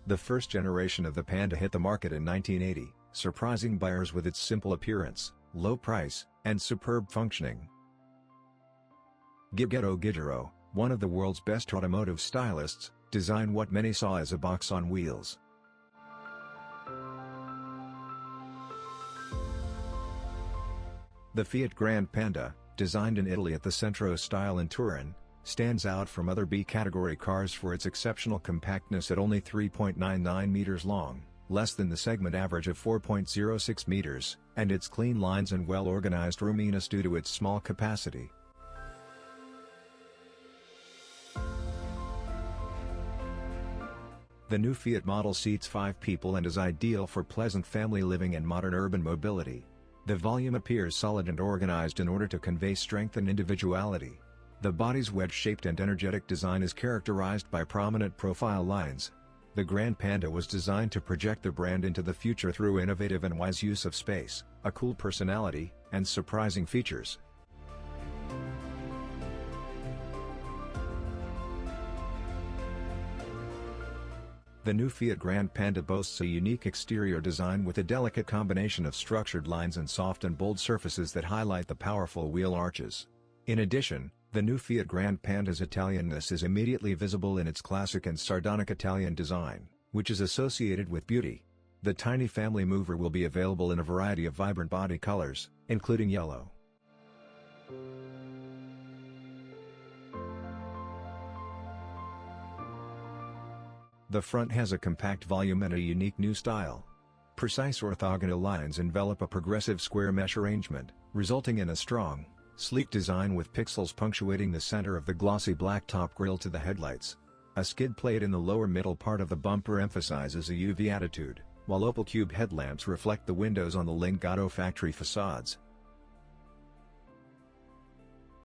The first generation of the Panda hit the market in 1980, surprising buyers with its simple appearance, low price, and superb functioning. Gigetto Gigero, one of the world's best automotive stylists, designed what many saw as a box on wheels. The Fiat Grande Panda, designed in Italy at the Centro style in Turin, stands out from other B-category cars for its exceptional compactness at only 3.99 meters long, less than the segment average of 4.06 meters, and its clean lines and well-organized roominess due to its small capacity. The new Fiat model seats 5 people and is ideal for pleasant family living and modern urban mobility. The volume appears solid and organized in order to convey strength and individuality. The body's wedge-shaped and energetic design is characterized by prominent profile lines. The Grande Panda was designed to project the brand into the future through innovative and wise use of space, a cool personality, and surprising features. The new Fiat Grande Panda boasts a unique exterior design with a delicate combination of structured lines and soft and bold surfaces that highlight the powerful wheel arches. In addition, the new Fiat Grande Panda's Italianness is immediately visible in its classic and sardonic Italian design, which is associated with beauty. The tiny family mover will be available in a variety of vibrant body colors, including yellow. The front has a compact volume and a unique new style. Precise orthogonal lines envelop a progressive square mesh arrangement, resulting in a strong, sleek design with pixels punctuating the center of the glossy black top grille to the headlights. A skid plate in the lower middle part of the bumper emphasizes a UV attitude, while opal cube headlamps reflect the windows on the Legato factory facades.